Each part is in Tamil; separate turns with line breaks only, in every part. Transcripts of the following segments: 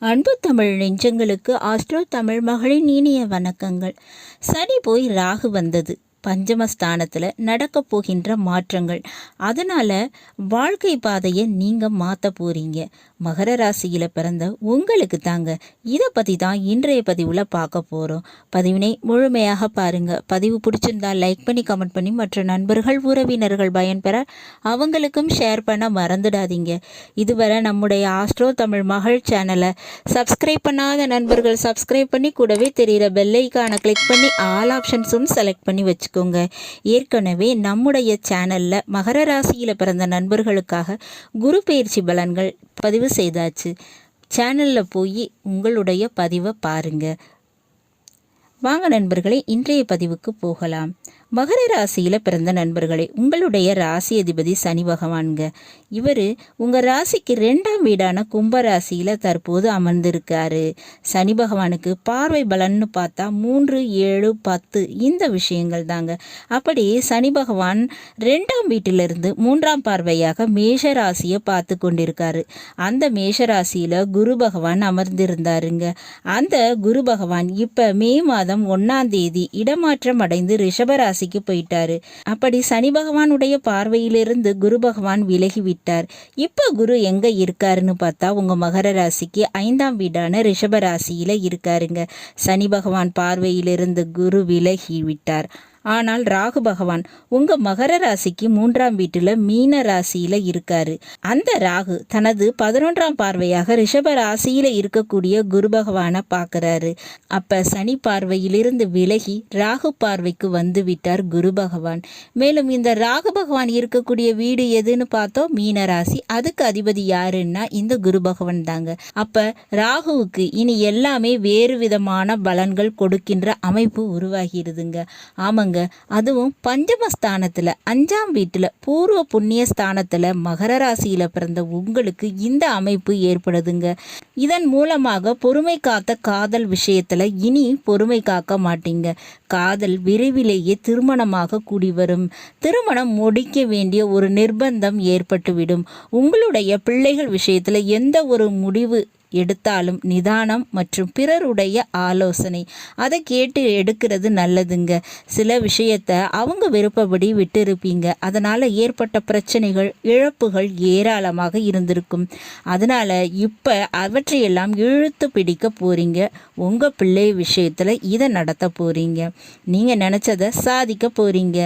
அன்பு தமிழ் நெஞ்சங்களுக்கு ஆஸ்ட்ரோ தமிழ் மகளின் இனிய வணக்கங்கள். சனி போய் ராகு வந்தது. பஞ்சமஸ்தானத்தில் நடக்க போகின்ற மாற்றங்கள், அதனால் வாழ்க்கை பாதையை நீங்கள் மாற்ற போகிறீங்க. மகர ராசியில் பிறந்த உங்களுக்கு தாங்க இதை பற்றி தான் இன்றைய பதிவில் பார்க்க போகிறோம். பதிவினை முழுமையாக பாருங்கள். பதிவு பிடிச்சிருந்தால் லைக் பண்ணி கமெண்ட் பண்ணி மற்ற நண்பர்கள் உறவினர்கள் பயன்பெற அவங்களுக்கும் ஷேர் பண்ண மறந்துடாதீங்க. இதுவரை நம்முடைய ஆஸ்ட்ரோ தமிழ் மகள் சேனலை சப்ஸ்கிரைப் பண்ணாத நண்பர்கள் சப்ஸ்கிரைப் பண்ணி கூடவே தெரிகிற பெல்லைக்கான கிளிக் பண்ணி ஆல் ஆப்ஷன்ஸும் செலக்ட் பண்ணி வச்சுக்கோங்க. ஏற்கனவே நம்முடைய சேனலில் மகர ராசியில் பிறந்த நண்பர்களுக்காக குரு பயிற்சி பலன்கள் பதிவு செய்தாச்சு. சேனலில் போய் உங்களுடைய பதிவை பாருங்கள். வாங்க நண்பர்களே, இன்றைய பதிவுக்கு போகலாம். மகர ராசியில் பிறந்த நண்பர்களே, உங்களுடைய ராசி அதிபதி சனி பகவான்க. இவர் உங்கள் ராசிக்கு 2ஆம் வீடான கும்ப ராசியில் தற்போது அமர்ந்திருக்காரு. சனி பகவானுக்கு பார்வை பலன்னு பார்த்தா 3, 7, 10 இந்த விஷயங்கள் தாங்க. அப்படி சனி பகவான் 2ஆம் வீட்டிலிருந்து 3ஆம் பார்வையாக மேஷ ராசியை பார்த்து கொண்டிருக்காரு. அந்த மேஷ ராசியில் குரு பகவான் அமர்ந்திருந்தாருங்க. அந்த குரு பகவான் இப்போ மே மாதம் 1ஆம் தேதி இடமாற்றம் அடைந்து ரிஷபராசி போயிட்டாரு. அப்படி சனி பகவானுடைய பார்வையிலிருந்து குரு பகவான் விலகி விட்டார். இப்ப குரு எங்க இருக்காருன்னு பார்த்தா உங்க மகர ராசிக்கு 5ஆம் வீடான ரிஷப ராசியில இருக்காருங்க. சனி பகவான் பார்வையிலிருந்து குரு விலகி விட்டார். ஆனால் ராகு பகவான் உங்க மகர ராசிக்கு 3ஆம் வீட்டில் மீன ராசியில இருக்காரு. அந்த ராகு தனது 11ஆம் பார்வையாக ரிஷப ராசியில இருக்கக்கூடிய குரு பகவானை பார்க்கிறாரு. அப்ப சனி பார்வையிலிருந்து விலகி ராகு பார்வைக்கு வந்து விட்டார் குரு பகவான். மேலும் இந்த ராகு பகவான் இருக்கக்கூடிய வீடு எதுன்னு பார்த்தோம், மீன ராசி. அதுக்கு அதிபதி யாருன்னா இந்த குரு பகவான் தாங்க. அப்ப ராகுவுக்கு இனி எல்லாமே வேறு விதமான பலன்கள் கொடுக்கின்ற அமைப்பு உருவாகிடுதுங்க. ஆமாங்க, அதுவும் பஞ்சமஸ்தானத்தில் 5ஆம் வீட்டில் பூர்வ புண்ணிய ஸ்தானத்தில் மகர ராசியில் பிறந்த உங்களுக்கு இந்த அமைப்பு ஏற்படுதுங்க. இதன் மூலமாக பொறுமை காத்த காதல் விஷயத்தில் இனி பொறுமை காக்க மாட்டீங்க. காதல் விரைவிலேயே திருமணமாக கூடி வரும். திருமணம் முடிக்க வேண்டிய ஒரு நிர்பந்தம் ஏற்பட்டுவிடும். உங்களுடைய பிள்ளைகள் விஷயத்தில் எந்த ஒரு முடிவு எடுத்தாலும் நிதானம் மற்றும் பிறருடைய ஆலோசனை அதை கேட்டு எடுக்கிறது நல்லதுங்க. சில விஷயத்தை அவங்க விருப்பப்படி விட்டிருப்பீங்க. அதனால் ஏற்பட்ட பிரச்சனைகள் இழப்புகள் ஏராளமாக இருந்திருக்கும். அதனால் இப்போ அவற்றையெல்லாம் இழுத்து பிடிக்க போகிறீங்க. உங்கள் பிள்ளை விஷயத்தில் இதை நடத்த போகிறீங்க. நீங்கள் நினச்சதை சாதிக்க போகிறீங்க.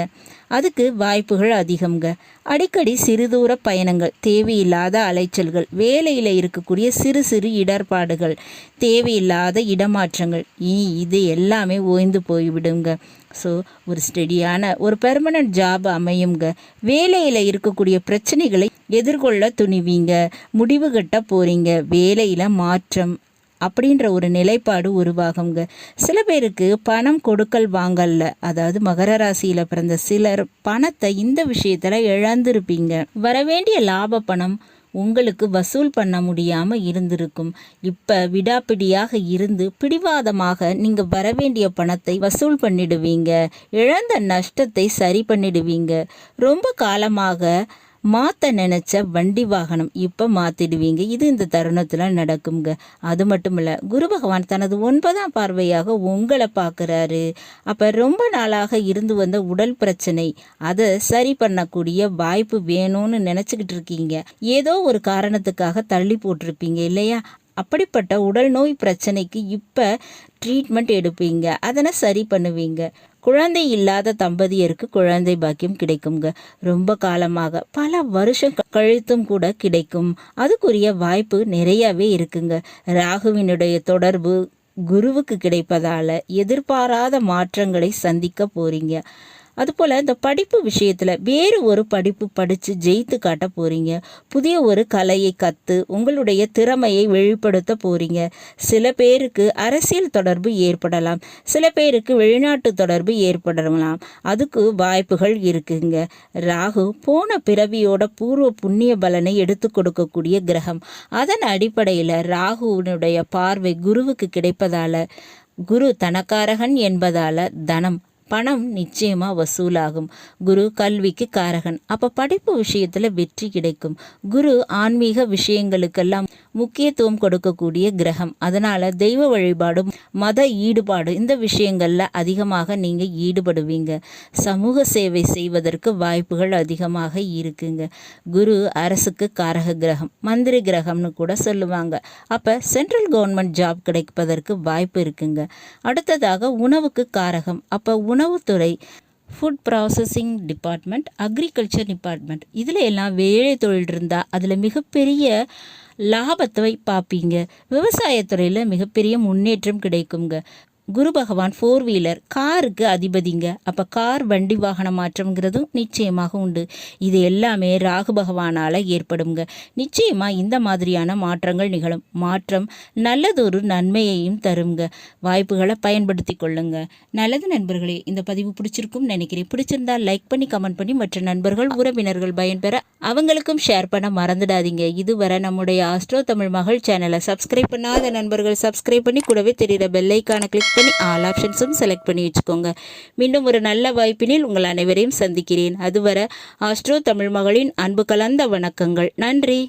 அதுக்கு வாய்ப்புகள் அதிகம்ங்க. அடிக்கடி சிறுதூர பயணங்கள், தேவையில்லாத அலைச்சல்கள், வேலையில் இருக்கக்கூடிய சிறு சிறு இடர்பாடுகள், தேவையில்லாத இடமாற்றங்கள், இனி இது எல்லாமே ஓய்ந்து போய்விடுங்க. ஸோ ஒரு ஸ்டெடியான ஒரு பெர்மனன்ட் ஜாப் அமையுங்க. வேலையில் இருக்கக்கூடிய பிரச்சனைகளை எதிர்கொள்ள துணிவீங்க. முடிவு கட்ட போகிறீங்க. வேலையில் மாற்றம் அப்படின்ற ஒரு நிலைப்பாடு உருவாகுங்க. சில பேருக்கு பணம் கொடுக்கல் வாங்கல்ல, அதாவது மகர ராசியில் பிறந்த சிலர் பணத்தை இந்த விஷயத்தில் இழந்திருப்பீங்க. வரவேண்டிய லாப பணம் உங்களுக்கு வசூல் பண்ண முடியாமல் இருந்திருக்கும். இப்போ விடாப்பிடியாக இருந்து பிடிவாதமாக நீங்கள் வரவேண்டிய பணத்தை வசூல் பண்ணிடுவீங்க. இழந்த நஷ்டத்தை சரி பண்ணிடுவீங்க. ரொம்ப காலமாக மாற்ற நினச்ச வண்டி வாகனம் இப்போ மாற்றிடுவீங்க. இது இந்த தருணத்தில் நடக்குங்க. அது மட்டும் இல்லை, குரு பகவான் தனது 9ஆம் பார்வையாக உங்களை பார்க்குறாரு. அப்போ ரொம்ப நாளாக இருந்து வந்த உடல் பிரச்சனை அதை சரி பண்ணக்கூடிய வாய்ப்பு வேணும்னு நினச்சிக்கிட்டு இருக்கீங்க. ஏதோ ஒரு காரணத்துக்காக தள்ளி போட்டிருப்பீங்க இல்லையா? அப்படிப்பட்ட உடல் நோய் பிரச்சனைக்கு இப்போ ட்ரீட்மெண்ட் எடுப்பீங்க. அதனை சரி பண்ணுவீங்க. குழந்தை இல்லாத தம்பதியருக்கு குழந்தை பாக்கியம் கிடைக்குங்க. ரொம்ப காலமாக பல வருஷம் கழித்தும் கூட கிடைக்கும். அதுக்குரிய வாய்ப்பு நிறையவே இருக்குங்க. ராகுவினுடைய தொடர்பு குருவுக்கு கிடைப்பதால் எதிர்பாராத மாற்றங்களை சந்திக்க போகிறீங்க. அதுபோல் இந்த படிப்பு விஷயத்தில் வேறு ஒரு படிப்பு படித்து ஜெயித்து காட்ட போகிறீங்க. புதிய ஒரு கலையை கற்று உங்களுடைய திறமையை வெளிப்படுத்த போகிறீங்க. சில பேருக்கு அரசியல் தொடர்பு ஏற்படலாம். சில பேருக்கு வெளிநாட்டு தொடர்பு ஏற்படலாம். அதுக்கு வாய்ப்புகள் இருக்குங்க. ராகு போன பிறவியோட பூர்வ புண்ணிய பலனை எடுத்து கொடுக்கக்கூடிய கிரகம். அதன் அடிப்படையில் ராகுவினுடைய பார்வை குருவுக்கு கிடைப்பதால், குரு தனக்காரகன் என்பதால் தனம் பணம் நிச்சயமாக வசூலாகும். குரு கல்விக்கு காரகன், அப்போ படிப்பு விஷயத்தில் வெற்றி கிடைக்கும். குரு ஆன்மீக விஷயங்களுக்கெல்லாம் முக்கியத்துவம் கொடுக்கக்கூடிய கிரகம். அதனால் தெய்வ வழிபாடும் மத ஈடுபாடு இந்த விஷயங்களில் அதிகமாக நீங்கள் ஈடுபடுவீங்க. சமூக சேவை செய்வதற்கு வாய்ப்புகள் அதிகமாக இருக்குங்க. குரு அரசுக்கு காரக கிரகம், மந்திரி கிரகம்னு கூட சொல்லுவாங்க. அப்போ சென்ட்ரல் கவர்மெண்ட் ஜாப் கிடைப்பதற்கு வாய்ப்பு இருக்குங்க. அடுத்ததாக உணவுக்கு காரகம். அப்போ உணவுத்துறை, food processing department, agriculture department, இதில் எல்லாம் வேலை தொழில் இருந்தால் அதில் மிகப்பெரிய லாபத்தை பார்ப்பீங்க. விவசாயத்துறையில் மிகப்பெரிய முன்னேற்றம் கிடைக்குங்க. குரு பகவான் 4 வீலர் காருக்கு அதிபதிங்க. அப்போ கார் வண்டி வாகன மாற்றம்ங்கிறதும் நிச்சயமாக உண்டு. இது எல்லாமே ராகு பகவானால் ஏற்படுங்க. நிச்சயமாக இந்த மாதிரியான மாற்றங்கள் நிகழும். மாற்றம் நல்லதொரு நன்மையையும் தருங்க. வாய்ப்புகளை பயன்படுத்தி கொள்ளுங்க. நல்லது நண்பர்களே, இந்த பதிவு பிடிச்சிருக்கும் நினைக்கிறேன். பிடிச்சிருந்தா லைக் பண்ணி கமெண்ட் பண்ணி மற்ற நண்பர்கள் உறவினர்கள் பயன்பெற அவங்களுக்கும் ஷேர் பண்ண மறந்துடாதீங்க. இதுவரை நம்முடைய ஆஸ்ட்ரோ தமிழ் மகள் சேனலை சப்ஸ்கிரைப் பண்ணாத நண்பர்கள் சப்ஸ்கிரைப் பண்ணி கூடவே தெரிகிற பெல்லைக்கான கிளிக் பண்ணி ஆல் ஆப்ஷன்ஸும் செலக்ட் பண்ணி வச்சுக்கோங்க. மீண்டும் ஒரு நல்ல வாய்ப்பினில் உங்கள் அனைவரையும் சந்திக்கிறேன். அதுவரை ஆஸ்ட்ரோ தமிழ் மகளின் அன்பு கலந்த வணக்கங்கள். நன்றி.